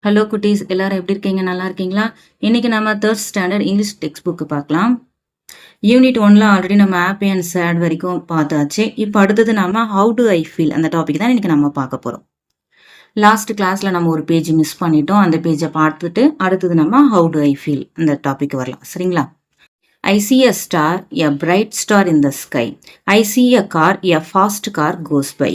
Hello குட்டீஸ், எல்லாரும் எப்படி இருக்கீங்க? நல்லா இருக்கீங்களா? இன்னைக்கு நம்ம third standard English text book பார்க்கலாம். யூனிட் 1ல ஆல்ரெடி நம்ம ஹாப்பி அண்ட் சேட் வரைக்கும் பார்த்தாச்சு. இப்போ அடுத்தது நம்ம ஹவு டு ஐ ஃபீல் அந்த டாபிக் தான் இன்னைக்கு நம்ம பார்க்க போறோம். லாஸ்ட் கிளாஸ்ல நம்ம ஒரு பேஜ் மிஸ் பண்ணிட்டோம். அந்த பேஜை பார்த்துட்டு அடுத்தது நம்ம ஹவு டு ஐ ஃபீல் அந்த டாபிக் வரலாம். சரிங்களா? I see a star, a bright star in the sky. I see a car, a fast car goes by.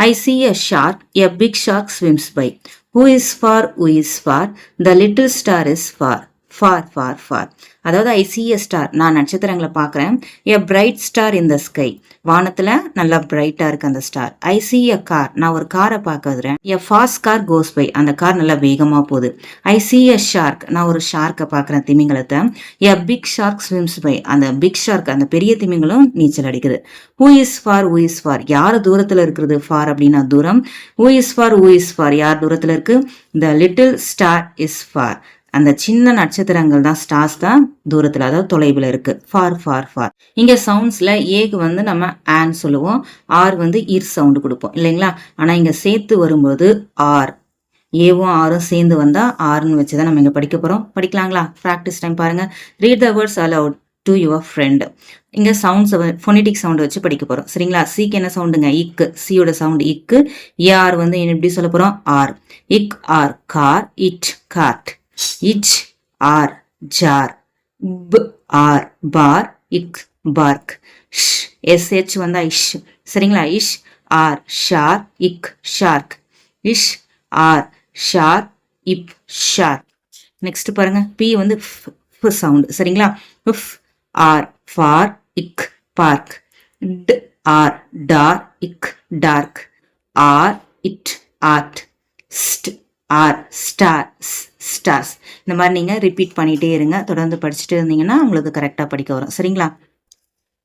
I see a shark, a big shark swims by. Who is far, who is far? The little star is far. Far, far, far. அதாவது ஐ see எ star, நான் நட்சத்திரங்களை பார்க்குறேன். A bright star in the sky, வானத்தில் நல்லா பிரைட்டாக இருக்கு அந்த star. I see a car, நான் ஒரு காரை பார்க்குறேன். A fast car goes by, அந்த கார் நல்லா வேகமாக போகுது. ஐ சி எ ஷார்க், நான் ஒரு ஷார்க்கை பார்க்குறேன், திமிங்கலத்தை. A big shark swims by, அந்த பிக் ஷார்க் அந்த பெரிய திமிங்கலம் நீச்சல் அடிக்குது. Who is far, who is far, யார் தூரத்தில் இருக்கிறது? ஃபார் அப்படின்னா தூரம். Who is far, who is far, யார் தூரத்தில் இருக்கு? The little star is far, அந்த சின்ன நட்சத்திரங்கள் தான், ஸ்டார்ஸ் தான் தூரத்தில், அதாவது தொலைவில் இருக்கு. For for for. இங்க சவுண்ட்ஸ்ல ஏக்கு வந்து நம்ம ஆன் சொல்லுவோம், ஆர் வந்து இர் சவுண்டு கொடுப்போம் இல்லைங்களா? ஆனா இங்க சேர்த்து வரும்போது ஆர், ஏவும் ஆரும் சேர்ந்து வந்தா ஆர்னு வச்சுதான் நம்ம இங்க படிக்க போறோம். படிக்கலாங்களா? ப்ராக்டிஸ் டைம் பாருங்க. Read the words aloud to your friend. இங்க சவுண்ட்ஸ் ஃபோனெட்டிக் சவுண்ட் வச்சு படிக்க போறோம். சரிங்களா? சிக்கு என்ன சவுண்டுங்க? இக்கு. சியோட சவுண்ட் இக்கு. ஏஆர் வந்து எப்படி சொல்ல போறோம்? ஆர். இக் ஆர் கார், இட் கார்ட். இச் ஆர் ஜார், ப ஆர் பார், இக் பார்க். எஸ்ஹெச் வந்தா இஷ். சரிங்களா? இஷ் ஆர் ஷார், இக் ஷார்க். இஷ் ஆர் ஷார், இப் ஷார். நெக்ஸ்ட் பாருங்க, பி வந்து சவுண்ட். சரிங்களா? உஃப் ஆர் ஃபார், இக் பார்க். ட் ஆர் டார், இக் டார்க். ஆர் இட் ஆர்ட். ஸ்ட் ஆர் ஸ்டார், ஸ்டார்ஸ். இந்த மாதிரி நீங்கள் ரிப்பீட் பண்ணிகிட்டே இருங்க. தொடர்ந்து படிச்சுட்டு இருந்தீங்கன்னா உங்களுக்கு கரெக்டாக படிக்க வரும். சரிங்களா?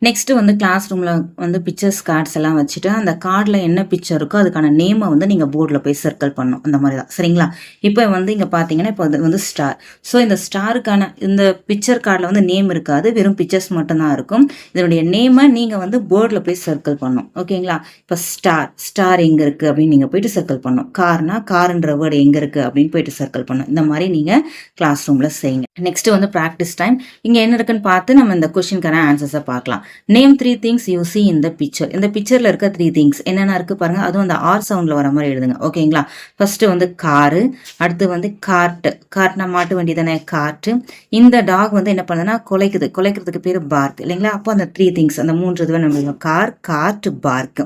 நெக்ஸ்ட் வந்து கிளாஸ் ரூமில் வந்து பிக்சர்ஸ் கார்ட்ஸ் எல்லாம் வச்சுட்டு அந்த கார்டில் என்ன பிக்சர் இருக்கோ அதுக்கான நேமை வந்து நீங்கள் போர்டில் போய் சர்க்கிள் பண்ணணும். அந்த மாதிரி தான். சரிங்களா? இப்போ வந்து இங்கே பார்த்தீங்கன்னா இப்போ அது வந்து ஸ்டார். ஸோ இந்த ஸ்டாருக்கான இந்த பிக்சர் கார்டில் வந்து நேம் இருக்காது, வெறும் பிக்சர்ஸ் மட்டும்தான் இருக்கும். இதனுடைய நேமை நீங்கள் வந்து போர்டில் போய் சர்க்கிள் பண்ணணும். ஓகேங்களா? இப்போ ஸ்டார், ஸ்டார் எங்கே இருக்குது அப்படின்னு நீங்கள் போயிட்டு சர்க்கிள் பண்ணணும். கார்னா கார்ன்ற வேர்டு எங்கே இருக்குது அப்படின்னு போயிட்டு சர்க்கிள் பண்ணணும். இந்த மாதிரி நீங்கள் கிளாஸ் ரூமில் செய்யுங்க. நெக்ஸ்ட் வந்து ப்ராக்டிஸ் டைம். இங்கே என்ன இருக்குன்னு பார்த்து நம்ம இந்த கொஸ்டினுக்கான ஆன்சர்ஸை பார்க்கலாம். Name 3 things you see in the picture. இந்த பிக்சர்ல இருக்க 3 things என்னென்ன இருக்கு பாருங்க. அதுவும் அந்த ஆர் சவுண்ட்ல வர மாதிரி எழுதுங்க. ஓகேங்களா? ஃபர்ஸ்ட் வந்து காரு, அடுத்து வந்து கார்ட். கார்ட்னா மாட்டு வண்டி தானே, கார்ட். இந்த டாக் வந்து என்ன பண்ணுதுன்னா குலைக்குது. குலைக்கிறதுக்கு பேரு பார்க் இல்லைங்களா? அப்போ அந்த 3 things, அந்த 3 இதுவே நம்ம car, cart, park.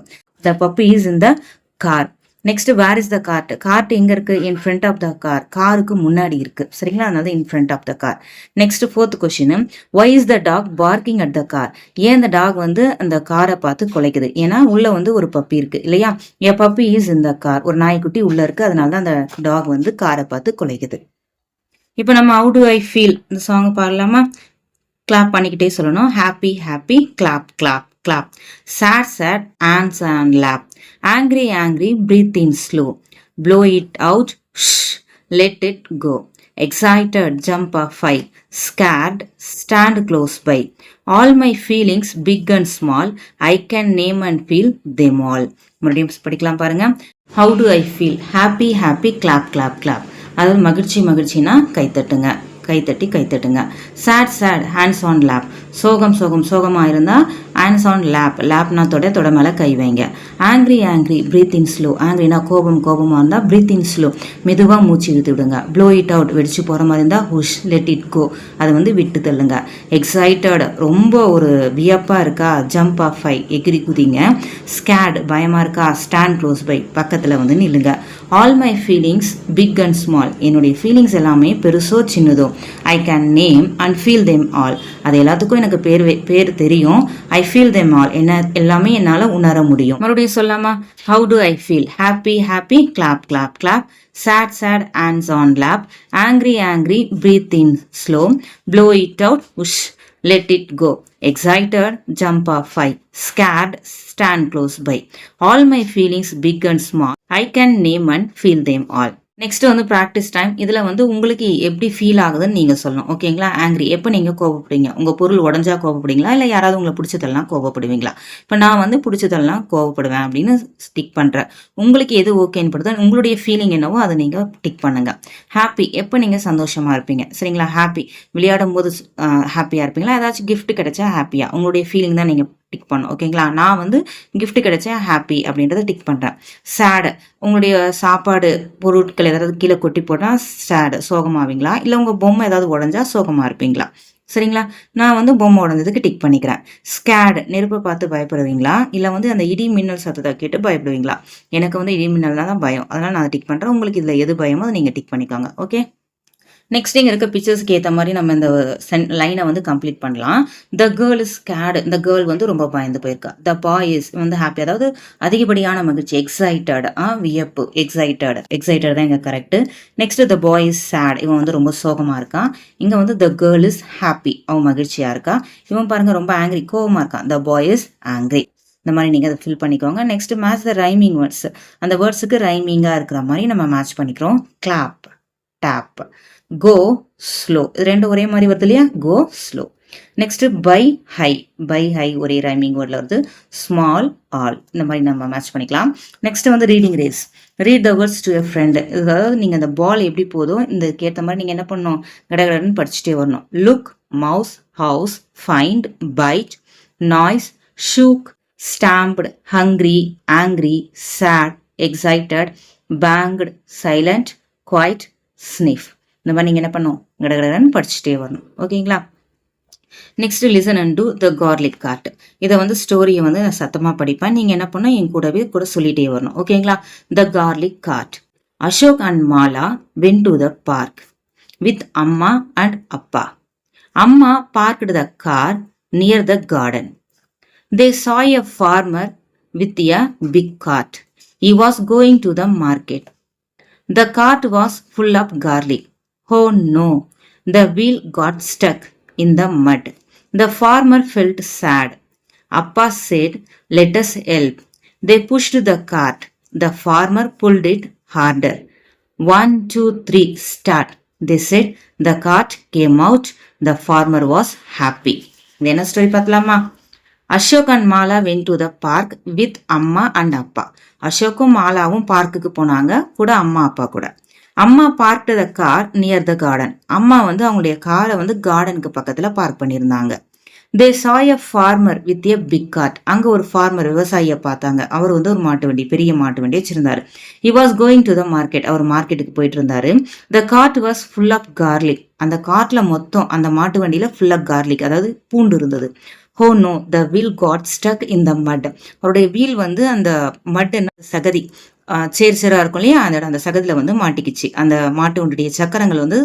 The puppy is in the car. Next where is the cart. Cart எங்க இருக்கு? In front of the car, காருக்கு முன்னாடி இருக்கு. சரிங்களா? அதனால in front of the car. Next fourth question, why is the dog barking at the car. ஏன் இந்த talk வந்து அந்த காரை பார்த்து குலைக்குது? ஏன்னா உள்ள வந்து ஒரு பப்பி இருக்கு இல்லையா? A puppy is in the car, ஒரு நாய்க்குட்டி உள்ள இருக்கு, அதனால தான் அந்த டாக் வந்து காரை பார்த்து குலைக்குது. இப்போ நம்ம ஹவு டு ஐ ஃபீல் இந்த சாங் பாடலாமா? கிளாப் பண்ணிக்கிட்டே சொல்லணும். Happy happy clap clap clap. Sad, sad, hands and lap. Angry, angry, breathe in slow. Blow it out, shh, let it go. Excited, jump up high. Scared, stand close by. All my feelings, big and small, I can name and feel them all. மறுபடியும் படிக்கலாம் பாருங்க. How do I feel? Happy, happy, clap, clap, clap. அதாவது மகிழ்ச்சி மகிழ்ச்சினா கைத்தட்டுங்க, கைத்தட்டி கைத்தட்டுங்க. Sad sad, hands on lap. சோகம் சோகம், சோகமாக இருந்தால் ஹேண்ட்ஸ் ஆன் லேப். லேப்னா தொட மேலே கை வைங்க. Angry angry, breathe in slow. ஆங்க்ரினா கோபம், கோபமாக இருந்தால் பிரீத் இன் ஸ்லோ, மெதுவாக மூச்சு இழுத்து விடுங்க. ப்ளோ இட் அவுட், வெடிச்சு போகிற மாதிரி இருந்தால் ஹுஷ், லெட் இட் கோ, அதை வந்து விட்டு தள்ளுங்க. எக்ஸைட்டட், ரொம்ப ஒரு வியப்பாக இருக்கா? ஜம்ப் ஆஃப் ஃபை, எகிரி குதிங்க. ஸ்கேட், பயமாக இருக்கா? ஸ்டாண்ட் க்ளோஸ் பை, பக்கத்தில் வந்து நில்லுங்க. All my feelings big and small, என்னுடைய ஃபீலிங்ஸ் எல்லாமே பெருசோ சின்னதோ. I can name and feel them all, அது எல்லாத்துக்கும் எனக்கு பேர் தெரியும். ஐ ஃபீல் தெம் ஆல், என்ன எல்லாமே என்னால் உணர முடியும். மறுபடியும் சொல்லாமா? How do I feel? Happy happy clap clap clap. Sad sad, hands on lap. Angry angry, breathe in slow. Blow it out, whoosh, let it go. Excited, jump off high. Scared, stand close by. All my feelings big and small, I can name and feel them all. Next வந்து practice time. இதுல வந்து உங்களுக்கு எப்படி feel ஆகுதுன்னு நீங்க சொல்லணும். ஓகேங்களா? Angry எப்ப நீங்க கோவப்படுவீங்க? உங்க பொருள் உடைஞ்சா கோவப்படுவீங்களா? இல்ல யாராவது உங்கள புடிச்சதெல்லாம் கோவப்படுவீங்களா? இப்ப நான் வந்து புடிச்சதெல்லாம் கோவப்படுவேன் அப்படின்னு டிக் பண்றேன். உங்களுக்கு எது ஓகேன்னு படுதோ உங்களுடைய ஃபீலிங் என்னவோ அத நீங்க டிக் பண்ணுங்க. ஹாப்பி எப்ப நீங்க சந்தோஷமா இருப்பீங்க? சரிங்களா? ஹாப்பி விளையாடும்போது ஹாப்பியா இருப்பீங்களா? ஏதாச்சும் கிஃப்ட் கிடைச்சா ஹாப்பியா? உங்களுடைய ஃபீலிங் தான் நீங்க டிக் பண்ணணும். ஓகேங்களா? நான் வந்து கிஃப்ட் கிடைச்சா ஹாப்பி அப்படின்றத டிக் பண்றேன். சேட் உங்களுடைய சாப்பாடு பொருட்கள் ஏதாவது கீழே கொட்டி போட்டால் சேடு சோகமாவீங்களா? இல்லை உங்கள் பொம்மை ஏதாவது உடஞ்சா சோகமாக இருப்பீங்களா? சரிங்களா? நான் வந்து பொம்மை உடஞ்சதுக்கு டிக் பண்ணிக்கிறேன். ஸ்கேடு நெருப்பை பார்த்து பயப்படுவீங்களா? இல்லை வந்து அந்த இடி மின்னல் சத்தத்தை கேட்டு பயப்படுவீங்களா? எனக்கு வந்து இடி மின்னல்னா தான் பயம். அதனால் நான் டிக் பண்ணுறேன். உங்களுக்கு இதில் எது பயமோ அதை நீங்கள் டிக் பண்ணிக்கோங்க. ஓகே. நெக்ஸ்ட் இங்க இருக்க பிக்சர்ஸ்க்கு ஏற்ற மாதிரி நம்ம இந்த லைனை வந்து கம்ப்ளீட் பண்ணலாம். த கேர்ள் இஸ் ஸ்கேடு இந்த கேர்ள் வந்து ரொம்ப பயந்து போயிருக்கா. த பாய் இஸ் வந்து ஹாப்பி அதாவது அதிகப்படியான மகிழ்ச்சி எக்ஸைட்டட் வியப்பு எக்ஸைட்டட் தான் இங்க correct. Next the boy is sad இவன் வந்து ரொம்ப சோகமா இருக்கான். இங்க வந்து த கேர்ள் இஸ் ஹாப்பி அவன் மகிழ்ச்சியா இருக்கா. இவன் பாருங்க ரொம்ப ஆங்கிரி கோவமா இருக்கான். த பாய் இஸ் ஆங்கிரி. இந்த மாதிரி நீங்கள் அதை ஃபில் பண்ணிக்கோங்க. Next match the rhyming words அந்த வேர்ட்ஸுக்கு ரைமிங்காக இருக்கிற மாதிரி நம்ம மேட்ச் பண்ணிக்கிறோம். கிளாப் டேப் கோ ஸ்லோ இது ரெண்டும் ஒரே மாதிரி வருது இல்லையா? Go slow. Next by high ஒரே ரைமிங் வேர்டில் வருது. ஸ்மால் ஆல் இந்த மாதிரி நம்ம மேட்ச் பண்ணிக்கலாம். நெக்ஸ்ட் வந்து reading race read the words to a friend அதாவது நீங்கள் அந்த பால் எப்படி போதும் இந்த ஏற்ற மாதிரி நீங்கள் என்ன பண்ணணும் கடகடன்னு படிச்சுட்டே வரணும். Look mouse house find bite noise shook stamped hungry angry sad excited banged silent quiet sniff இந்த மாதிரி நீங்கள் என்ன பண்ணும் கடகடன்னு படிச்சுட்டே வரணும். ஓகேங்களா? Next listen and do the garlic cart இதை வந்து ஸ்டோரியை வந்து நான் சத்தமாக படிப்பேன். நீங்கள் என்ன பண்ணணும் என் கூடவே கூட சொல்லிட்டே வரணும். ஓகேங்களா? The garlic cart. Ashok and Mala went to the park with Amma and Appa. Amma parked the car near the garden. They saw a farmer with a big cart. He was going to the market. The cart was full of garlic. Oh no, the wheel got stuck in the mud. The farmer felt sad. Appa said, let us help. They pushed the cart. The farmer pulled it harder. 1, 2, 3, start. They said, the cart came out. The farmer was happy. இது என்ன story பார்க்கலாமா? Ashok and Mala went to the park with Amma and அப்பா. அசோக்கும் மாலாவும் பார்க்குக்கு போனாங்க கூட அம்மா அப்பா கூட. Amma park the car near the garden. அம்மா வந்து அவங்களுடைய காரை வந்து கார்டனுக்கு பக்கத்துல பார்க் பண்ணியிருந்தாங்க. They saw a farmer with a big cart. அங்க ஒரு ஃபார்மர் விவசாயியை பார்த்தாங்க. அவர் வந்து ஒரு மாட்டு வண்டி பெரிய மாட்டு வண்டி வச்சிருந்தாரு. He was going to the market. அவர் மார்க்கெட்டுக்கு போயிட்டு இருந்தாரு. The cart was full of garlic. அந்த கார்ட்ல மொத்தம் அந்த மாட்டு வண்டியில ஃபுல் ஆஃப் கார்லிக் அதாவது பூண்டு இருந்தது. Oh no the wheel got stuck in the mud. அவருடைய வீல் வந்து அந்த மட் சகதி சேரா இருக்கும் இல்லையா அந்த சகதியில் வந்து மாட்டிக்கிச்சு. அந்த மாட்டு வண்டியுடைய சக்கரங்கள் வந்து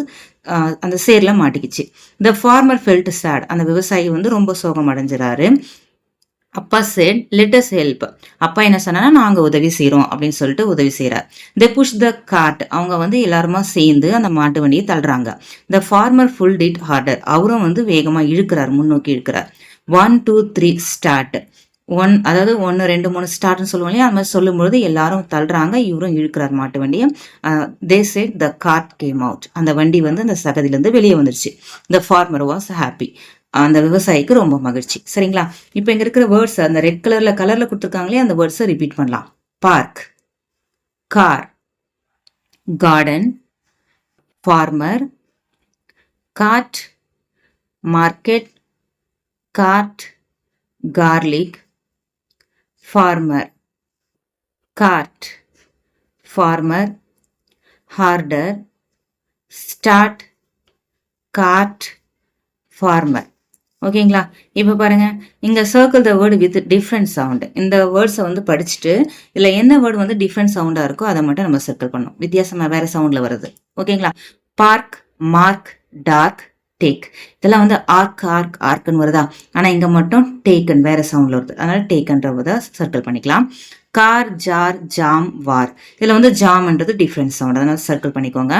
அந்த சேர்ல மாட்டிக்கிச்சு. த ஃபார்மர் ஃபெல்ட் சேட் அந்த விவசாயி வந்து ரொம்ப சோகம் அடைஞ்சிறாரு. அப்பா சேட் லெட் அஸ் ஹெல்ப். அப்பா என்ன சொன்னா நாங்க உதவி செய்யறோம் அப்படின்னு சொல்லிட்டு உதவி செய்யறார். த புஷ் த கார்ட் அவங்க வந்து எல்லாருமா சேர்ந்து அந்த மாட்டு வண்டியை தள்ளுறாங்க. த ஃபார்மர் ஃபுல் டிட் ஹார்டர் அவரும் வந்து வேகமா இழுக்கிறார் முன்னோக்கி இழுக்கிறார். 1, 2, 3 ஸ்டார்ட். அதாவது 1, 2, 3 ஸ்டார்ட்னு சொல்லுவோம் இல்லையா அந்த மாதிரி சொல்லும்பொழுது எல்லாரும் தள்ளுறாங்க இவரும் இழுக்கிறார் மாட்டு வண்டியை. They said the card came out அந்த வண்டி வந்து அந்த சகதியிலேருந்து வெளியே வந்துருச்சு. த ஃபார்மர் வாஸ் ஹாப்பி அந்த விவசாயிக்கு ரொம்ப மகிழ்ச்சி. சரிங்களா? இப்போ இங்க இருக்கிற வேர்ட்ஸ் அந்த ரெட் கலர்ல கொடுத்துருக்காங்களே அந்த வேர்ட்ஸை ரிப்பீட் பண்ணலாம். Park car garden farmer cart market cart garlic farmer cart farmer harder start cart farmer. ஓகேங்களா? இப்போ பாருங்க இங்க circle the word with different sound. இந்த வேர்ட்ஸை வந்து படிச்சுட்டு இதுல என்ன வேர்டு வந்து டிஃப்ரெண்ட் சவுண்டா இருக்கோ அதை மட்டும் நம்ம சர்க்கிள் பண்ணணும். வித்தியாசமா வேற சவுண்ட்ல வருது. ஓகேங்களா? பார்க் மார்க் டார்க் டேக் இதெல்லாம் வந்து ஆர்க்குன்னு வருதா? ஆனா இங்க மட்டும் டேக்கன் வேற சவுண்ட்ல வருது. அதனால டேக்கன்றத சர்க்கிள் பண்ணிக்கலாம். கார் ஜார் ஜாம் வார் இதுல வந்து ஜாம்ன்றது டிஃப்ரெண்ட் சவுண்ட் அதனால சர்க்கிள் பண்ணிக்கோங்க.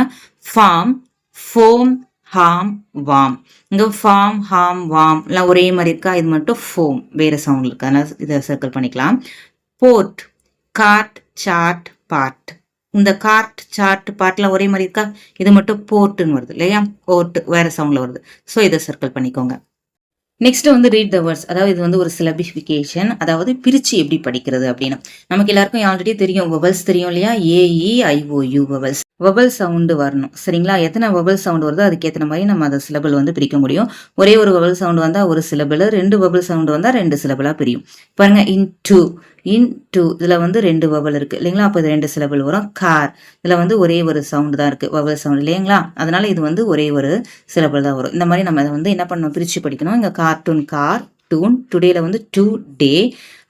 ஃபார்ம் ஃபோம் ஹாம் வாம் இங்க ஃபார்ம் ஹாம் வாம் எல்லாம் ஒரே மாதிரி இருக்கா? இது மட்டும் ஃபோம் வேற சவுண்ட் இருக்கு அதனால இதை சர்க்கிள் பண்ணிக்கலாம். போர்ட் கார்ட் சார்ட் பார்ட் இந்த கார்ட் சார்ட் பாட்டுலாம் ஒரே மாதிரி இருக்கா, இது மட்டும் போர்ட்டுன்னு வருது இல்லையா, போர்ட் வேற சவுண்ட்ல வருது. ஸோ இதை சர்க்கிள் பண்ணிக்கோங்க. நெக்ஸ்ட் வந்து ரீட் த வேர்ட்ஸ், அதாவது இது வந்து ஒரு சிலபிஃபிகேஷன், அதாவது பிரிச்சு எப்படி படிக்கிறது அப்படின்னு. நமக்கு எல்லாருக்கும் ஆல்ரெடி தெரியும், வவல்ஸ் தெரியும் இல்லையா, AEIOU வவல்ஸ். வவல் சவுண்டு வரணும் சரிங்களா. எத்தனை வவல் சவுண்ட் வருதோ அதுக்கேற்ற மாதிரி நம்ம அதை சிலபிள் வந்து பிரிக்க முடியும். ஒரே ஒரு வவல் சவுண்டு வந்தால் ஒரு சிலபிள், 2 வவல் சவுண்டு வந்தால் 2 சிலபிளாக பிரியும். பாருங்க, இன்டு இதில் வந்து 2 வவல் இருக்குது இல்லைங்களா, அப்போ இது 2 சிலபிள் வரும். கார் இதில் வந்து ஒரே ஒரு சவுண்டு தான் இருக்குது, வவல் சவுண்ட் இல்லைங்களா, அதனால இது வந்து ஒரே ஒரு சிலபிள் தான் வரும். இந்த மாதிரி நம்ம அதை வந்து என்ன பண்ணணும், பிரித்து படிக்கணும். இங்கே கார்ட்டூன் கார்ட்டூன், டுடேல வந்து டு டே.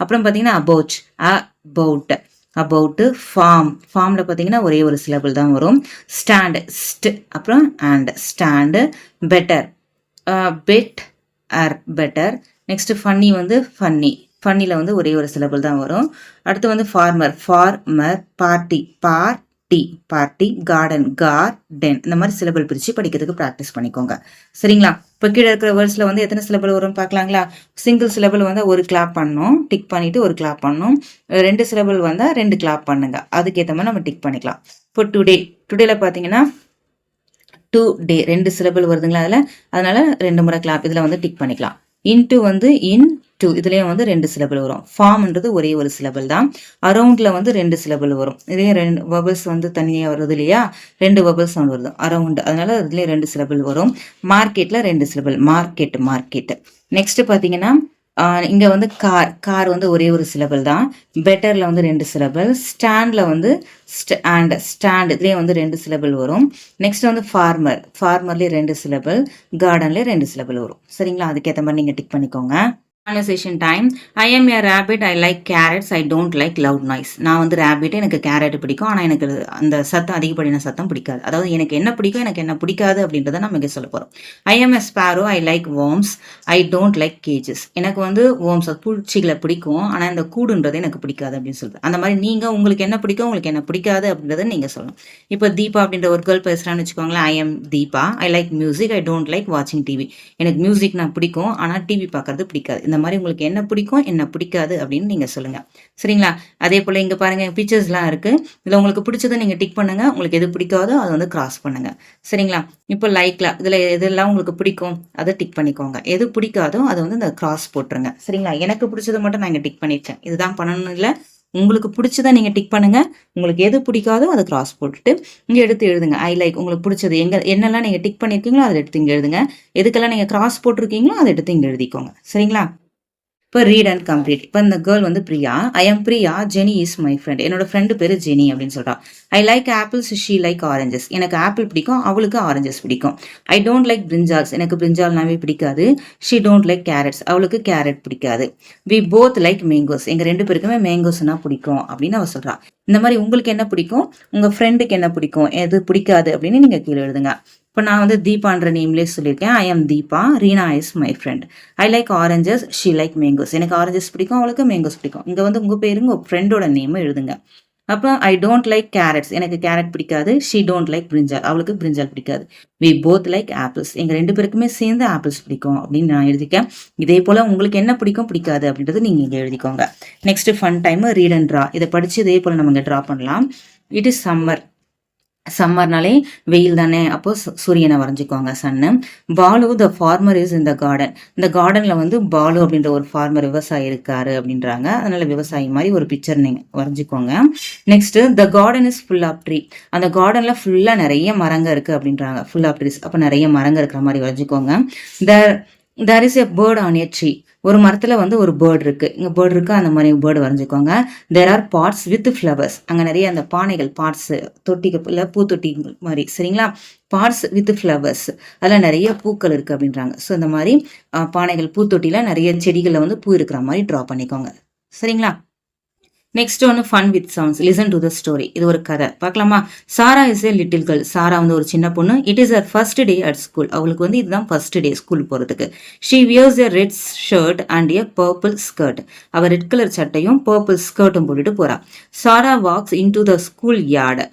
அப்புறம் பார்த்தீங்கன்னா அபவுட் அபவுட்டு, ஃபார்மில் பார்த்தீங்கன்னா ஒரே ஒரு சிலபிள் தான் வரும். ஸ்டாண்ட் ஸ்ட், அப்புறம் and stand. Better bet or better. Next funny வந்து ஃபன்னியில் வந்து ஒரே ஒரு சிலபிள் தான் வரும். அடுத்து வந்து ஃபார்மர் பார்ட்டி, கார்டன் கார்டன். இந்த மாதிரி சிலபிள் பிரித்து படிக்கிறதுக்கு ப்ராக்டிஸ் பண்ணிக்கோங்க சரிங்களா. இப்போ கீழே இருக்கிற வேர்ட்ஸில் வந்து எத்தனை சிலபிள் வரும் பார்க்கலாங்களா. சிங்கிள் சிலபிள் வந்து ஒரு கிளாப் பண்ணணும், டிக் பண்ணிவிட்டு ஒரு கிளாப் பண்ணணும். 2 சிலபிள் வந்தால் 2 கிளாப் பண்ணுங்க, அதுக்கேற்ற மாதிரி நம்ம டிக் பண்ணிக்கலாம். இப்போ டுடேல பார்த்தீங்கன்னா டு டே 2 சிலபிள் வருதுங்களா அதில், அதனால 2 முறை கிளாப் இதில் வந்து டிக் பண்ணிக்கலாம். இன்ட்டு வந்து இன்டு இதுலேயும் வந்து 2 சிலபிள் வரும். ஃபார்ம்ன்றது ஒரே ஒரு சிலபிள் தான். அரவுண்டில் வந்து 2 சிலபிள் வரும். இதே 2 வபல்ஸ் வந்து தனியாக வருது இல்லையா, 2 வபல்ஸ் சவுண்ட் வருது அரவுண்ட், அதனால இதுலேயே 2 சிலபிள் வரும். மார்க்கெட்டில் 2 சிலபிள், மார்க்கெட். நெக்ஸ்ட் பார்த்தீங்கன்னா இங்கே வந்து கார் வந்து ஒரே ஒரு சிலபிள் தான். பெட்டரில் வந்து 2 சிலபிள். ஸ்டாண்டில் வந்து ஸ்டாண்ட் இதுலேயே வந்து 2 சிலபிள் வரும். நெக்ஸ்ட் வந்து ஃபார்மர்லேயே 2 சிலபிள், கார்டன்லேயே 2 சிலபிள் வரும் சரிங்களா. அதுக்கேற்ற மாதிரி நீங்கள் டிக் பண்ணிக்கோங்க. Conversation time. I am a rabbit. I like carrots. I don't like loud noise. நான் வந்து rabbit, எனக்கு கேரட் பிடிக்கும், ஆனால் எனக்கு அந்த சத்தம் அதிகப்படியான சத்தம் பிடிக்காது. அதாவது எனக்கு என்ன பிடிக்கும், எனக்கு என்ன பிடிக்காது அப்படின்றத நம்ம இங்கே சொல்ல போகிறோம். I am a sparrow. I like worms. I don't like cages. எனக்கு வந்து worms பூச்சிகளை பிடிக்கும், ஆனால் இந்த கூடுன்றது எனக்கு பிடிக்காது அப்படின்னு சொல்லுது. அந்த மாதிரி நீங்கள் உங்களுக்கு என்ன பிடிக்கும், உங்களுக்கு என்ன பிடிக்காது அப்படின்றத நீங்கள் சொல்லணும். இப்போ தீபா அப்படின்ற ஒரு கேர்ள் பேசுகிறான்னு வச்சுக்கோங்களேன். I am Deepa. I like music. I don't like watching TV. எனக்கு மியூசிக் நான் பிடிக்கும், ஆனால் டிவி பார்க்கறது பிடிக்காது. இந்த மாதிரி உங்களுக்கு என்ன பிடிக்கும் என்ன பிடிக்காது அப்படின்னு நீங்க சொல்லுங்க சரிங்களா. அதே போல இங்க பாருங்க, பிக்சர்ஸ்லாம் இருக்கு, இதுல உங்களுக்கு பிடிச்சதை நீங்க டிக் பண்ணுங்க, உங்களுக்கு எது பிடிக்காதோ அதை வந்து கிராஸ் பண்ணுங்க சரிங்களா. இப்போ லைக்ல இதுல எதெல்லாம் உங்களுக்கு பிடிக்கும் அதை டிக் பண்ணிக்கோங்க, எது பிடிக்காதோ அதை வந்து இந்த கிராஸ் போட்டுருங்க சரிங்களா. எனக்கு பிடிச்சதை மட்டும் நான் இங்க டிக் பண்ணிருக்கேன், இதுதான் பண்ணணும் இல்லை, உங்களுக்கு பிடிச்சதை நீங்கள் டிக் பண்ணுங்க, உங்களுக்கு எது பிடிக்காதோ அதை கிராஸ் போட்டுட்டு இங்கே எடுத்து எழுதுங்க. ஐ லைக் உங்களுக்கு பிடிச்சது என்னெல்லாம் நீங்கள் டிக் பண்ணியிருக்கீங்களோ அதை எடுத்து இங்கே எழுதுங்க, எதுக்கெல்லாம் நீங்கள் கிராஸ் போட்டிருக்கீங்களோ அதை எடுத்து இங்கே எழுதிக்கோங்க சரிங்களா. இப்போ ரீட் அண்ட் கம்ப்ளீட். இப்போ இந்த கேர்ள் வந்து Priya. I am Priya, Jenny is my friend. என்னோட ஃப்ரெண்டு பேர் ஜெனி அப்படின்னு சொல்றா. I like apples, she like oranges. எனக்கு ஆப்பிள் பிடிக்கும், அவளுக்கு ஆரஞ்சஸ் பிடிக்கும். I don't like brinjals. எனக்கு பிரிஞ்சால்னாவே பிடிக்காது. She don't like carrots. அவளுக்கு கேரட் பிடிக்காது. We both like mangoes. எங்க 2 பேருக்குமே மேங்கோஸ்னா பிடிக்கும் அப்படின்னு அவ சொல்றா. இந்த மாதிரி உங்களுக்கு என்ன பிடிக்கும், உங்க ஃப்ரெண்டுக்கு என்ன பிடிக்கும், எது பிடிக்காது அப்படின்னு நீங்க கீழே எழுதுங்க. இப்போ நான் வந்து தீபான்ற நேம்லேயே சொல்லியிருக்கேன். I am Deepa, Reena is my friend. I like oranges, she like mangoes. எனக்கு ஆரஞ்சஸ் பிடிக்கும், அவளுக்கு மேங்கோஸ் பிடிக்கும். இங்கே வந்து உங்கள் பேருங்க உங்கள் ஃப்ரெண்டோட நேம் எழுதுங்க. அப்புறம் ஐ டோன்ட் லைக் கேரட்ஸ். எனக்கு கேரட் பிடிக்காது. She don't like brinjal. அவளுக்கு பிரிஞ்சால் பிடிக்காது. We both like apples. எங்கள் 2 பேருக்குமே சேர்ந்து ஆப்பிள்ஸ் பிடிக்கும் அப்படின்னு நான் எழுதிக்கேன். இதே போல் உங்களுக்கு என்ன பிடிக்கும் பிடிக்காது அப்படின்றது நீங்கள் இங்கே எழுதிக்கோங்க. Next fun time read and draw. இதை படித்து இதே போல் நம்ம இங்கே ட்ரா பண்ணலாம். It is summer. சம்மர்னாலே வெயில் தானே, அப்போ சூரியனை வரைஞ்சிக்கோங்க, சன்னு. பாலு த ஃபார்மர் இஸ் இந்த கார்டன். இந்த கார்டனில் வந்து பாலு அப்படின்ற ஒரு ஃபார்மர் விவசாயி இருக்காரு அப்படின்றாங்க, அதனால விவசாயி மாதிரி ஒரு பிக்சர் நீங்கள் வரைஞ்சிக்கோங்க. Next the garden is full of tree. அந்த கார்டனில் ஃபுல்லாக நிறைய மரங்க இருக்குது அப்படின்றாங்க, ஃபுல் ஆஃப் ட்ரீஸ், அப்போ நிறைய மரங்க இருக்கிற மாதிரி வரைஞ்சிக்கோங்க. There is a bird on a tree. ஒரு மரத்தில் வந்து ஒரு பேர்டு இருக்குது, இங்கே பேர்டு இருக்குது, அந்த மாதிரி பேர்டு வரைஞ்சிக்கோங்க. There are pots with flowers. அங்கே நிறைய அந்த பானைகள், பாட்ஸ், தொட்டிக்கு இல்லை பூத்தொட்டி மாதிரி சரிங்களா. பாட்ஸ் வித் ஃப்ளவர்ஸ், அதில் நிறைய பூக்கள் இருக்குது அப்படின்றாங்க. ஸோ இந்த மாதிரி பானைகள், பூத்தொட்டியில் நிறைய செடிகளில் வந்து பூ இருக்கிற மாதிரி ட்ரா பண்ணிக்கோங்க சரிங்களா. நெக்ஸ்ட் ஒன்று fun with sounds. Listen to the story. இது ஒரு கதை பார்க்கலாமா. Sarah is a little girl. Sarah வந்து ஒரு சின்ன பொண்ணு. It is her first day at school. அவளுக்கு வந்து இதுதான் ஃபர்ஸ்ட் டே ஸ்கூல் போகிறதுக்கு. She wears a red shirt and a purple skirt. அவள் ரெட் கலர் சட்டையும் பர்பிள் ஸ்கர்ட்டும் போட்டுட்டு போறா. Sarah walks into the school yard.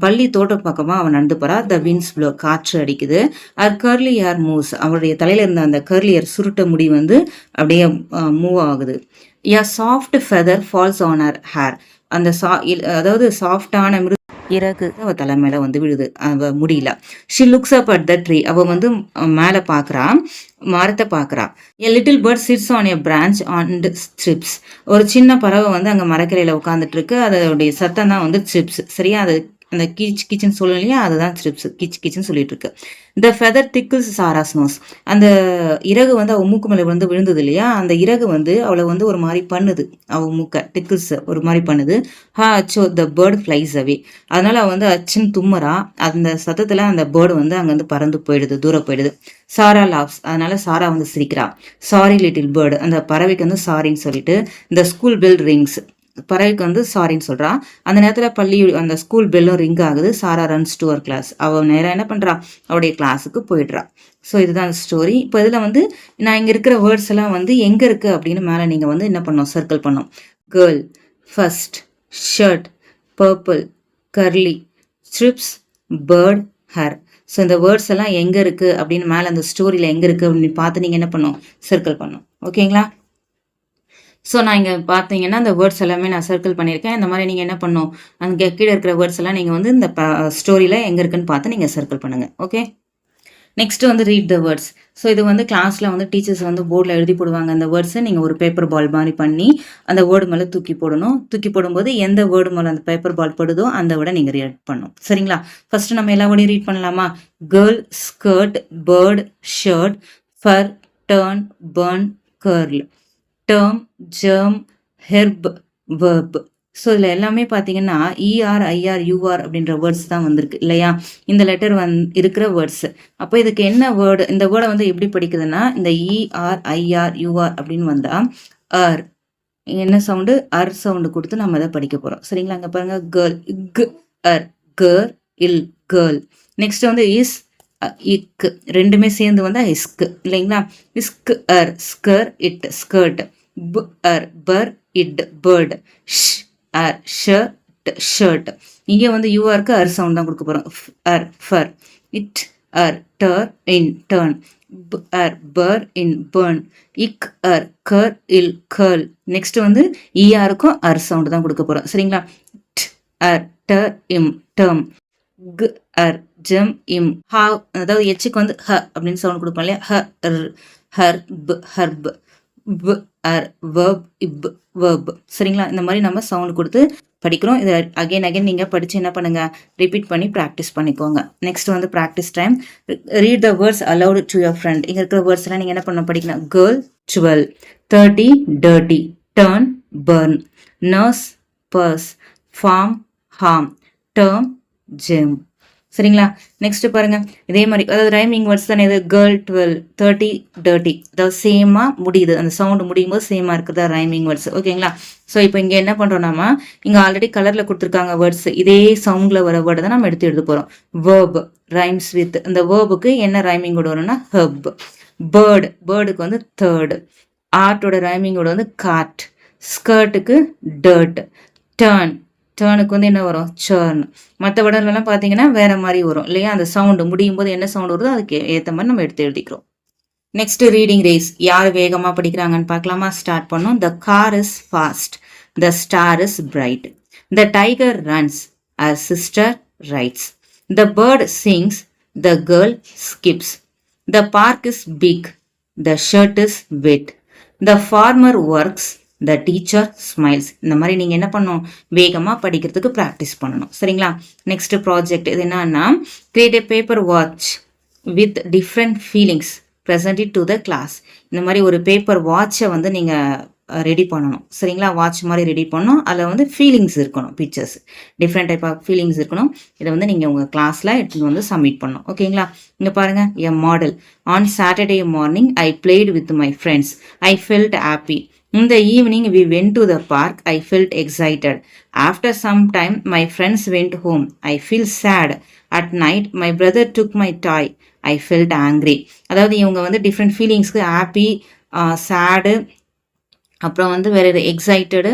பள்ளி தோட்டம் பக்கமாக அவன் நடந்து போறா. த வின்ஸ் ப்ளோ, காற்று அடிக்குது. அது கர்லி ஹேர் மூவ்ஸ். அவளுடைய தலையில இருந்த அந்த கர்லி ஹேர் சுருட்ட முடி வந்து அப்படியே மூவ் ஆகுது. A soft feather falls on her hair. அந்த அதாவது சாஃப்டான இறகு அவ தலை மேல வந்து விழுது அவ முடியல. She looks up at the tree. அவ வந்து மேல பாக்குறா, மரத்தை பாக்குறா. A little bird sits on a branch and trips. ஒரு சின்ன பறவை வந்து அங்க மரக்கிளையில உட்காந்துட்டு இருக்கு. அதோடைய சத்தம் தான் வந்து ட்ரிப்ஸ். சரியா? அது அந்த கீச் கிச்சன் சொல்லும் இல்லையா, அதுதான் ட்ரிப்ஸ். கிச் கிச்சன் சொல்லிட்டு இருக்கு. த ஃபெதர் திக்கிள்ஸ் சாராஸ் நோஸ். அந்த இறகு வந்து அவ மூக்கு மேல வந்து விழுந்தது இல்லையா, அந்த இறகு வந்து அவளை வந்து ஒரு மாதிரி பண்ணுது. அவ மூக்க டிக்கிள்ஸ் ஒரு மாதிரி பண்ணுது. ஹா அச்சோ த பேர்ட் ஃப்ளைஸ் அவே. அதனால அவ வந்து அச்சுன்னு தும்மரா. அந்த சத்தத்துல அந்த பேர்டு வந்து அங்க வந்து பறந்து போயிடுது, தூரம் போயிடுது. சாரா லாப்ஸ். அதனால சாரா வந்து சிரிக்கிறா. Sorry little bird. அந்த பறவைக்கு வந்து சாரின்னு சொல்லிட்டு இந்த ஸ்கூல் பெல் ரிங்ஸ். பறவைக்கு வந்து சாரின்னு சொல்றா. அந்த நேரத்துல பள்ளி அந்த ஸ்கூல் பெல்லும் ரிங் ஆகுது. சாரா ரன்ஸ் டு அவர் கிளாஸ். அவ நேரம் என்ன பண்றா, அவருடைய கிளாஸுக்கு போயிடுறா. ஸோ இதுதான் ஸ்டோரி. இப்போ இதில் வந்து நான் இங்கே இருக்கிற வேர்ட்ஸ் எல்லாம் வந்து எங்கே இருக்குது அப்படின்னு மேலே நீங்கள் வந்து என்ன பண்ணணும், சர்க்கிள் பண்ணணும். Girl, first, shirt, purple, curly, stripes, bird, hair. So இந்த வேர்ட்ஸ் எல்லாம் எங்கே இருக்குது அப்படின்னு மேலே அந்த ஸ்டோரியில் எங்கே இருக்குது அப்படின்னு பார்த்து நீங்கள் என்ன பண்ணணும், சர்க்கிள் பண்ணணும். ஓகேங்களா? ஸோ நான் இங்கே பார்த்தீங்கன்னா இந்த வேர்ட்ஸ் எல்லாமே நான் சர்க்கிள் பண்ணியிருக்கேன். இந்த மாதிரி நீங்கள் என்ன பண்ணணும், அங்கே கீழே இருக்கிற வேர்ட்ஸ் எல்லாம் நீங்கள் வந்து இந்த ஸ்டோரியில் எங்கே இருக்குன்னு பார்த்து நீங்கள் சர்க்கிள் பண்ணுங்கள். ஓகே, நெக்ஸ்ட் வந்து ரீட் த வேர்ட்ஸ். ஸோ இது வந்து கிளாஸில் வந்து டீச்சர்ஸ் வந்து போர்டில் எழுதி போடுவாங்க. அந்த வேர்ட்ஸை நீங்கள் ஒரு பேப்பர் பால் மாதிரி பண்ணி அந்த வேர்டு மேலே தூக்கி போடணும். தூக்கி போடும்போது எந்த வேர்டு மேலே அந்த பேப்பர் பால் படுதோ அந்த விட நீங்கள் ரீட் பண்ணணும். சரிங்களா? ஃபர்ஸ்ட் நம்ம எல்லா வேர்டையும் ரீட் பண்ணலாமா? Girl, skirt, bird, shirt, fur, turn, burn, curl, term, germ, herb, verb. So இதில் எல்லாமே பார்த்தீங்கன்னா இஆர், ஐஆர், யூஆர் அப்படின்ற வேர்ட்ஸ் தான் வந்திருக்கு இல்லையா? இந்த லெட்டர் இருக்கிற வேர்ட்ஸ். அப்போ இதுக்கு என்ன வேர்டு, இந்த வேர்டை வந்து எப்படி படிக்குதுன்னா, இந்த இஆர், ஐஆர், யூஆர் அப்படின்னு வந்தால் அர் என்ன சவுண்டு, அர் சவுண்டு கொடுத்து நம்ம அதை படிக்க போகிறோம். சரிங்களா? அங்கே பாருங்க, கேர்ள், இக், அர், கேர், இல், கேர்ள். நெக்ஸ்ட் வந்து இஸ், இக்கு, ரெண்டுமே சேர்ந்து வந்தால் இஸ்கு இல்லைங்களா? இஸ்கு, அர், ஸ்கர், இட், ஸ்கர்ட். ப, அர், பர், இட், பேர்ட். ஷ், அர், ஷர்ட், ஷர்ட். இங்கே வந்து யூஆருக்கு அர் சவுண்ட் தான் கொடுக்க போகிறோம். அர், ஃபர். இட், அர், டர், இன், டர்ன். ப, அர், பர், இன், பர்ன். இக், அர், கர், இல், கர்ல். நெக்ஸ்ட் வந்து இஆருக்கும் அர் சவுண்ட் தான் கொடுக்க போகிறோம். சரிங்களா? ட், அர், டர், இம், டர்ம். க், அர், ஜெம், இம், ஹாவ். அதாவது எச்சுக்கு வந்து ஹ அப்படின்னு சவுண்ட் கொடுப்போம் இல்லையா? ஹ, ஹர்ப், ஹர்ப். வ, அர், வெர்ப், இப், வெர்ப். சரிங்களா? இந்த மாதிரி நம்ம சவுண்ட் கொடுத்து படிக்கிறோம். இதை அகைன் நீங்கள் படித்து என்ன பண்ணுங்க, ரிப்பீட் பண்ணி ப்ராக்டிஸ் பண்ணிக்கோங்க. நெக்ஸ்ட் வந்து practice time. Read the words aloud to your friend. இங்கே இருக்கிற வேர்ட்ஸ் எல்லாம் நீங்கள் என்ன பண்ண படிக்கணும். Girl, 12, 30, dirty, turn, burn, nurse, purse, farm, harm, term, germ. சரிங்களா? நெக்ஸ்ட் பாருங்க, இதே மாதிரி அதாவது ரைமிங் வேர்ட்ஸ் தானே இது. Girl, 12, 30, dirty. அதாவது சேமா முடியுது, அந்த சவுண்ட் முடியும் போது சேமா இருக்குதா ரைமிங் வேர்ட்ஸ். ஓகேங்களா? ஸோ இப்போ இங்கே என்ன பண்ணுறோம்னா, இங்கே ஆல்ரெடி கலரில் கொடுத்துருக்காங்க வேர்ட்ஸ். இதே சவுண்டில் வர வேர்டு தான் நம்ம எடுத்து எழுத போகிறோம். Verb rhymes with. இந்த வேர்புக்கு என்ன ரைமிங் கூட வரும்னா ஹப். பேர்டு, பேர்டுக்கு வந்து தேர்டு. ஆர்ட்டோட ரைமிங் கூட வந்து காட். ஸ்கர்ட்டுக்கு டர்ட். டர்ன், டேர்னுக்கு வந்து என்ன வரும், சேர்ன். மற்ற விடலாம் பார்த்தீங்கன்னா வேற மாதிரி வரும் இல்லையா? அந்த சவுண்டு முடியும் போது என்ன சவுண்ட் வருதோ அதுக்கு ஏற்ற மாதிரி நம்ம எடுத்து எழுதிக்கிறோம். Next reading race. யார் வேகமாக படிக்கிறாங்கன்னு பார்க்கலாமா? ஸ்டார்ட் பண்ணோம். The car is fast, the star is bright, the tiger runs, our sister rides, the bird sings, the girl skips, the park is big, the shirt is wet, the farmer works, the teacher smiles. இந்த மாதிரி நீங்கள் என்ன பண்ணணும், வேகமாக படிக்கிறதுக்கு practice பண்ணணும். சரிங்களா? Next project இது என்னன்னா, create a paper watch with different feelings, present it to the class. இந்த மாதிரி ஒரு பேப்பர் வாட்சை வந்து நீங்கள் ரெடி பண்ணணும். சரிங்களா? வாட்ச் மாதிரி ரெடி பண்ணணும். அதில் வந்து ஃபீலிங்ஸ் இருக்கணும், pictures, different type of feelings இருக்கணும். இதை வந்து நீங்கள் உங்கள் கிளாஸில் எடுத்து வந்து சப்மிட் பண்ணணும். ஓகேங்களா? இங்கே பாருங்கள், எ model. On Saturday morning I played with my friends, I felt happy. In the evening, we went to the park. I felt excited. After some time, my friends went home. I feel sad. At night, my brother took my toy. I felt angry. அதாவது இவங்க வந்து different ஃபீலிங்ஸ்க்கு happy, சேடு, அப்புறம் வந்து வேற excited,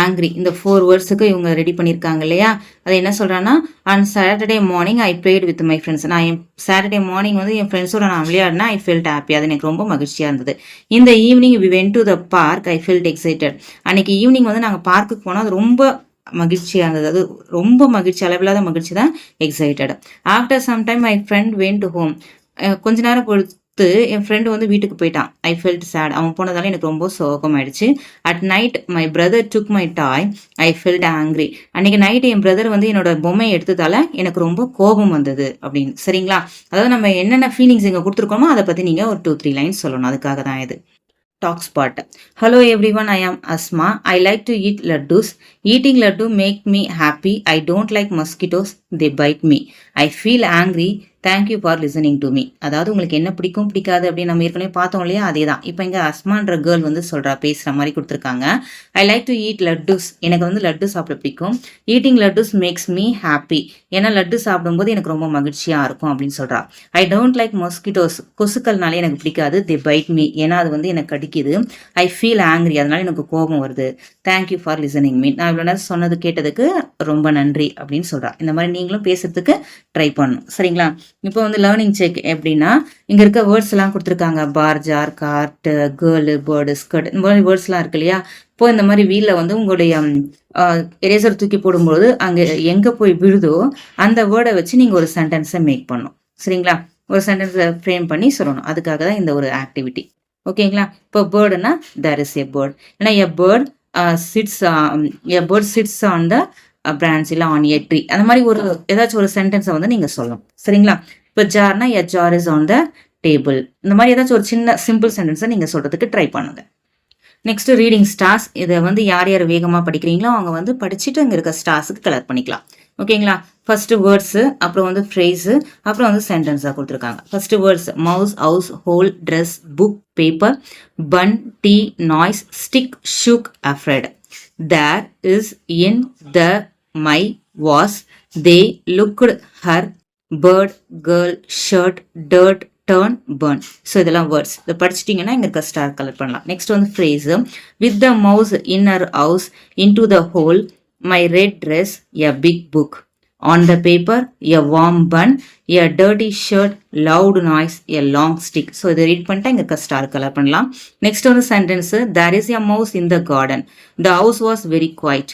angry, இந்த 4 வேர்ட்ஸுக்கு இவங்க ready பண்ணியிருக்காங்க இல்லையா? அதை என்ன சொல்கிறான்னா, on Saturday morning I played with my friends. நான் என் சாட்டர்டே மார்னிங் வந்து என் ஃப்ரெண்ட்ஸோட நான் விளையாடினா ஐ ஃபெல்ட் ஹாப்பி, அது எனக்கு ரொம்ப மகிழ்ச்சியாக இருந்தது. இந்த evening we went to the park, I felt excited. அன்னைக்கு ஈவினிங் வந்து நாங்கள் பார்க்குக்கு போனால் அது ரொம்ப மகிழ்ச்சியாக இருந்தது. அது ரொம்ப மகிழ்ச்சி, அளவில்லாத மகிழ்ச்சி தான் excited. After some time my friend went home. கொஞ்ச நேரம் பொறுத்து என் ஃப்ரெண்டு வந்து வீட்டுக்கு போயிட்டான். I felt sad. அவன் போனதால எனக்கு ரொம்ப சோகமாயிடுச்சு. At night my brother took my toy. I felt angry. அன்னைக்கு நைட் என் பிரதர் வந்து என்னோட பொம்மையை எடுத்ததால எனக்கு ரொம்ப கோபம் வந்தது அப்படின்னு. சரிங்களா? அதாவது நம்ம என்னென்ன ஃபீலிங்ஸ் இங்கே கொடுத்துருக்கோமோ அதை பற்றி நீங்கள் ஒரு 2-3 லைன்ஸ் சொல்லணும். அதுக்காக தான் இது. Talk spot. Hello everyone, I am Asma. I like to eat laddus. Eating laddu make me happy. I don't like mosquitoes. They bite me. I feel angry. Thank you for listening to me. அதாவது உங்களுக்கு என்ன பிடிக்கும் பிடிக்காது அப்படின்னு நம்ம ஏற்கனவே பார்த்தோம் இல்லையா, அதே தான். இப்போ இங்கே அஸ்மான்ற கேர்ள் வந்து சொல்கிறா, பேசுகிற மாதிரி கொடுத்துருக்காங்க. I like to eat laddus. எனக்கு வந்து லட்டு சாப்பிட பிடிக்கும். Eating laddus makes me happy. ஏன்னா லட்டு சாப்பிடும்போது எனக்கு ரொம்ப மகிழ்ச்சியாக இருக்கும் அப்படின்னு சொல்கிறா. ஐ டோன்ட் லைக் மொஸ்கிட்டோஸ். கொசுக்கள்னாலே எனக்கு பிடிக்காது. They bite me. ஏன்னா அது வந்து எனக்கு கடிக்குது. I feel angry. அதனால எனக்கு கோபம் வருது. Thank you for listening me. நான் இவ்வளோ நேரம் சொன்னது கேட்டதுக்கு ரொம்ப நன்றி அப்படின்னு சொல்கிறா. இந்த மாதிரி நீங்களும் பேசுறதுக்கு ட்ரை பண்ணணும். சரிங்களா? இப்போ வந்து லேர்னிங் செக் எப்படின்னா, இங்கே இருக்க வேர்ட்ஸ் எல்லாம் கொடுத்துருக்காங்க. Bar, jar, cart, girl, bird, skirt, இந்த மாதிரி வேர்ட்ஸ்லாம் இருக்கு இல்லையா. இப்போ இந்த மாதிரி வீலில் வந்து உங்களுடைய எரேசர் தூக்கி போடும்போது அங்கே எங்கே போய் விழுதோ அந்த வேர்டை வச்சு நீங்கள் ஒரு சென்டென்ஸை மேக் பண்ணணும். சரிங்களா? ஒரு சென்டென்ஸை ஃப்ரேம் பண்ணி சொல்லணும். அதுக்காக தான் இந்த ஒரு ஆக்டிவிட்டி. ஓகேங்களா? இப்போ பேர்டுனா தேர் இஸ் எ பேர்ட். ஏன்னா a bird sits on the branch இல்லை ஆன் எ ட்ரீ. அந்த மாதிரி ஒரு ஏதாச்சும் ஒரு சென்டென்ஸை வந்து நீங்கள் சொல்லணும். சரிங்களா? இப்போ ஜார்னா a jar is on the table. இந்த மாதிரி ஏதாச்சும் ஒரு சின்ன சிம்பிள் சென்டென்ஸை நீங்கள் சொல்கிறதுக்கு ட்ரை பண்ணுங்க. Next reading stars. இதை வந்து யார் யார் வேகமாக படிக்கிறீங்களோ அவங்க வந்து படிச்சுட்டு அங்கே இருக்க ஸ்டார்ஸுக்கு கலர் பண்ணிக்கலாம். ஓகேங்களா? ஃபர்ஸ்ட் வேர்ட்ஸு, அப்புறம் வந்து ஃப்ரேஸு, அப்புறம் வந்து சென்டென்ஸாக கொடுத்துருக்காங்க. First words mouse, house, hole, dress, book, paper, bun, tea, noise, stick, shook, afraid. There is, in, the, my, was, they, looked, her, bird, girl, shirt, dirt, turn, burn. So இதெல்லாம் words. இதை படிச்சிட்டிங்கன்னா இங்கே இருக்க star colour பண்ணலாம். Next வந்து phrase. With the mouse in her house, into the hole, my red dress, a big book. On the paper, a warm bun, a dirty shirt, loud noise, a long stick. So இதை read பண்ணிட்டா இங்கே இருக்க star colour பண்ணலாம். Next வந்து sentence. There is a mouse in the garden. The house was very quiet.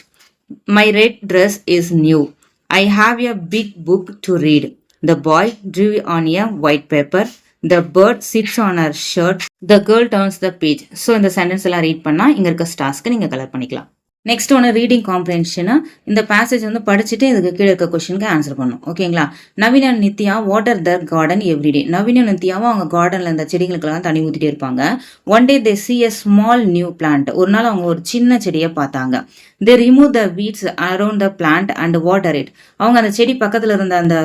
My red dress is new. I have a big book to read. The boy drew on a white paper. The bird sits on her shirt. The girl turns the page. So இந்த sentence எல்லாம் read பண்ணால் இங்கே இருக்க ஸ்டார்ஸ்க்கு நீங்கள் colour பண்ணிக்கலாம். Next ஒன்று reading comprehension. இந்த passage வந்து படிச்சுட்டு இதுக்கு கீழே இருக்க கொஸ்டினுக்கு ஆன்சர் பண்ணும். ஓகேங்களா? Naveen and Nithya water their garden everyday. நவீனும் நித்யாவும் அவங்க கார்டனில் இந்த செடிகளுக்கெல்லாம் தண்ணி ஊற்றிட்டே இருப்பாங்க. One day they see a small new plant. ஒரு நாள் அவங்க ஒரு சின்ன செடியை பார்த்தாங்க. they remove the weeds around the plant and water it. அவங்க அந்த செடி பக்கத்தில் இருந்த அந்த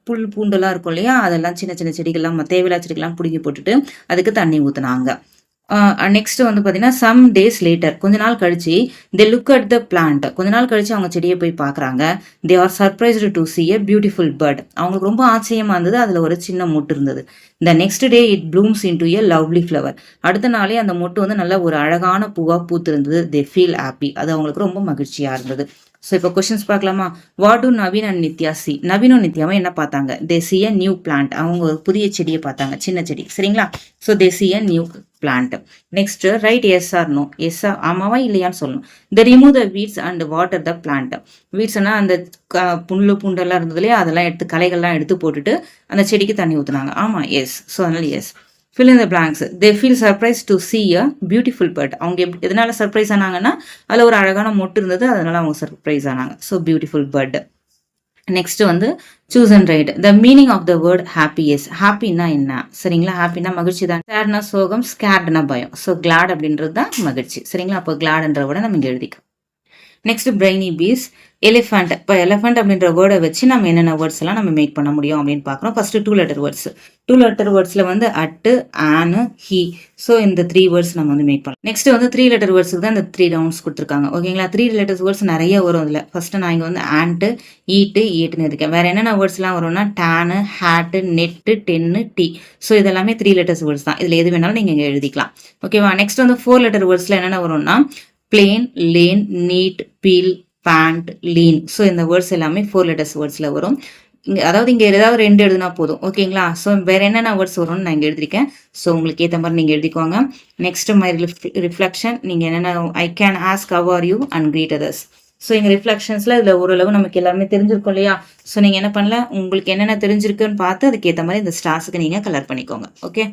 புல் பூண்டெல்லாம் இருக்கும் இல்லையா, அதெல்லாம் சின்ன சின்ன செடிகள்லாம் தேவையில்லா செடிகள்லாம் பிடுங்கி போட்டுட்டு அதுக்கு தண்ணி ஊற்றுனாங்க. நெக்ஸ்ட் வந்து பார்த்தீங்கன்னா சம் டேஸ் லேட்டர், கொஞ்ச நாள் கழிச்சு they look at the plant. கொஞ்ச நாள் கழிச்சு அவங்க செடியை போய் பார்க்குறாங்க. They are surprised to see a beautiful bird. அவங்களுக்கு ரொம்ப ஆச்சரியமா இருந்தது. அதில் ஒரு சின்ன மொட்டு இருந்தது. The next day it blooms into a lovely flower. அடுத்த நாளே அந்த மொட்டு வந்து நல்ல ஒரு அழகான பூவாக பூத்திருந்தது. They feel happy. அது அவங்களுக்கு ரொம்ப மகிழ்ச்சியாக இருந்தது. ஸோ இப்போ கொஸ்டின்ஸ் பார்க்கலாமா? What do Naveen and Nithya see. நவீனும் நித்யாவும் என்ன பார்த்தாங்க? They see a new plant. அவங்க ஒரு புதிய செடியை பார்த்தாங்க, சின்ன செடி. சரிங்களா? So they see a new plant. Next write yes or no. Yes ஆமாவா இல்லையான்னு சொல்லணும். They remove the weeds and water the plant. வீட்ஸ்னா அந்த புல்லு பூண்டெல்லாம் இருந்தது இல்லையா, அதெல்லாம் எடுத்து களைகள்லாம் எடுத்து போட்டுட்டு அந்த செடிக்கு தண்ணி ஊற்றுனாங்க. ஆமாம், எஸ். ஸோ அதனால S. fill in the blanks. They feel surprised to see a beautiful bird. அவங்க எதனால சர்ப்ரைஸ் ஆனாங்கன்னா அதில் ஒரு அழகான மொட்டு இருந்தது, அதனால அவங்க சர்ப்ரைஸ் ஆனாங்க. So beautiful bird. நெக்ஸ்ட் வந்து choose and write. The meaning of the word happy is. ஹாப்பின்னா என்ன? சரிங்களா? ஹாப்பினா மகிழ்ச்சி தான். சேட்னா சோகம், ஸ்கேர்ட்னா பயம். ஸோ கிளாட் அப்படின்றது தான் மகிழ்ச்சி. சரிங்களா? அப்போ கிளாட்ன்ற விட நம்ம இங்கே எழுதிக்கலாம். Next brainy bees. எலிஃபண்ட். இப்போ எலிஃபண்ட் அப்படின்ற வேர்டை வச்சு நம்ம என்னென்ன வேர்ட்ஸ் எல்லாம் நம்ம மேக் பண்ண முடியும் அப்படின்னு பார்க்குறோம். First 2 letter words. 2 letter வேர்ட்ஸில் வந்து அட்டு, ஆனு, ஹி. ஸோ இந்த 3 வேர்ட்ஸ் நம்ம வந்து மேக் பண்ணலாம். நெக்ஸ்ட் வந்து 3 letter வேர்ட்ஸுக்கு தான் இந்த 3 ரவுண்ட்ஸ் கொடுத்துருக்காங்க. ஓகேங்களா? 3 letter வேர்ட்ஸ் நிறைய வரும் இதில். ஃபர்ஸ்ட் நான் இங்கே வந்து ஆண்ட்டு, ஈட்டு, ஈட்டுன்னு இருக்கேன். வேற என்னென்ன வேர்ட்ஸ்லாம் வரும்னா டேனு, ஹேட்டு, நெட்டு, டென்னு, டீ. ஸோ இதெல்லாமே 3 letters வேர்ட்ஸ் தான். இதில் எது வேணாலும் நீங்கள் இங்கே எழுதிக்கலாம். ஓகேவா? நெக்ஸ்ட் வந்து 4 letter வேர்ட்ஸில் என்னென்ன வரும்னா plane, lane, need, peel, pant, lean. So இந்த வேர்ட்ஸ் எல்லாமே 4 letters வேர்ட்ஸில் வரும். அதாவது இங்கே ஏதாவது 2 எழுதுனா போதும். ஓகேங்களா? ஸோ வேற என்னென்ன வேர்ட்ஸ் வரும்னு நான் இங்கே எழுதிருக்கேன். ஸோ உங்களுக்கு ஏற்ற மாதிரி நீங்கள் எழுதிக்குவாங்க. Next my reflection. நீங்கள் என்னென்ன I can ask how are you and greet others. So இங்கே ரிஃப்ளெக்ஷன்ஸில் இதில் ஓரளவு நமக்கு எல்லாமே தெரிஞ்சிருக்கும் இல்லையா? ஸோ நீங்கள் என்ன பண்ணல, உங்களுக்கு என்னென்ன தெரிஞ்சிருக்குன்னு பார்த்து அதுக்கேற்ற மாதிரி இந்த ஸ்டார்ஸுக்கு நீங்கள் கலர் பண்ணிக்கோங்க. Okay,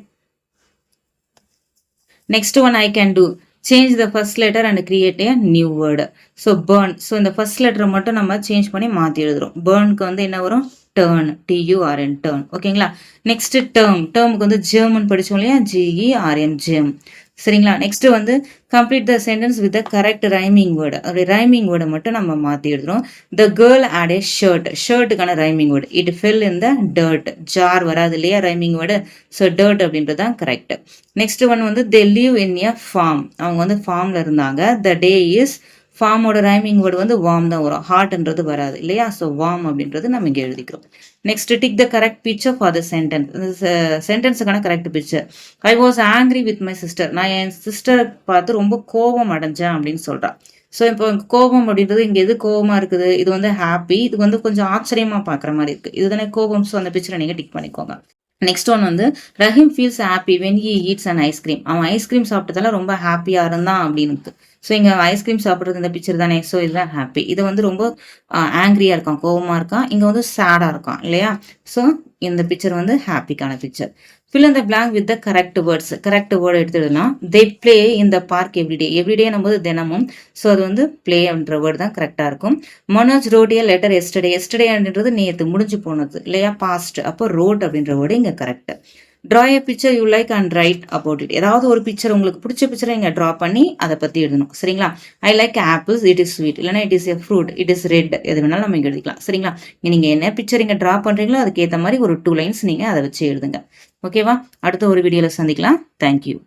next one I can do, change the first letter and create a new word. So burn, so இந்த first letter மட்டும் நம்ம change பண்ணி மாற்றி எழுதுறோம். burnக்கு வந்து என்ன வரும், turn, turn, turn. ஓகேங்களா? next term, termக்கு வந்து german படிச்சோம் இல்லையா, germ, germ. சரிங்களா? நெக்ஸ்ட் வந்து complete the sentence with the correct rhyming word. அப்படி rhyming word மட்டும் நம்ம மாற்றி எழுதுறோம். the girl had a shirt, shirtக்கான rhyming word, it fell in the dirt, jar வராது இல்லையா rhyming word, so dirt அப்படின்றது தான் கரெக்ட். நெக்ஸ்ட் ஒன் வந்து they live in a farm, அவங்க வந்து ஃபார்ம்ல இருந்தாங்க. the day is, ஃபார்மோட ரைமிங் வேர்டு வந்து வார்ம் தான் வரும், ஹார்ட்ன்றது வராது இல்லையா? ஸோ வார்ம் அப்படின்றது நம்ம இங்கே எழுதிக்கிறோம். Next tick the correct picture for the sentence, சென்டென்ஸுக்கான correct picture. I was angry with my sister, நான் என் சிஸ்டரை பார்த்து ரொம்ப கோபம் அடைஞ்சேன் அப்படின்னு சொல்கிறான். ஸோ இப்போ கோபம் அப்படின்றது இங்கே எது கோபமாக இருக்குது, இது வந்து ஹாப்பி, இது வந்து கொஞ்சம் ஆச்சரியமாக பார்க்குற மாதிரி இருக்குது, இதுதானே கோபம். ஸோ அந்த பிக்சரை நீங்கள் டிக் பண்ணிக்கோங்க. நெக்ஸ்ட் ஒன் வந்து Rahim feels happy when he eats and ice cream, அவன் ஐஸ்கிரீம் சாப்பிட்டதால ரொம்ப ஹாப்பியாக இருந்தான் அப்படின்னு. ஸோ இங்கே ஐஸ்கிரீம் சாப்பிட்றது இந்த பிக்சர் தானே, ஸோ இதுதான் ஹாப்பி. இது வந்து ரொம்ப ஆங்க்ரியாக இருக்கான், கோபமாக இருக்கான், இங்கே வந்து சேடாக இருக்கான் இல்லையா? ஸோ இந்த பிக்சர் வந்து ஹாப்பிக்கான picture. fill in the blank with the correct words, correct word எடுத்துடுனா they play in the park everyday, everyday நம்ம தினமும், ஸோ அது வந்து play அப்படின்ற வேர்டு தான் கரெக்டாக இருக்கும். Manoj wrote a letter yesterday, yesterday அப்படின்றது நேற்று முடிஞ்சு போனது இல்லையா, பாஸ்ட், அப்போ wrote அப்படின்ற வேர்டு இங்கே correct. Draw a picture you like and right about it, ஏதாவது ஒரு பிக்சர் உங்களுக்கு பிடிச்ச பிக்சரை இங்கே ட்ரா பண்ணி அதை பற்றி எழுதணும். சரிங்களா? I like apples, it is sweet, இல்லைனா it is a fruit, it is red, எது வேணாலும் நம்ம இங்கே எழுதிக்கலாம். சரிங்களா? நீங்கள் என்ன பிக்சர் இங்கே ட்ரா பண்ணுறீங்களோ அதுக்கேற்ற மாதிரி ஒரு 2 லைன்ஸ் நீங்கள் அதை வச்சு எழுதுங்க. ஓகேவா? அடுத்த ஒரு வீடியோவில் சந்திக்கலாம். தேங்க்யூ.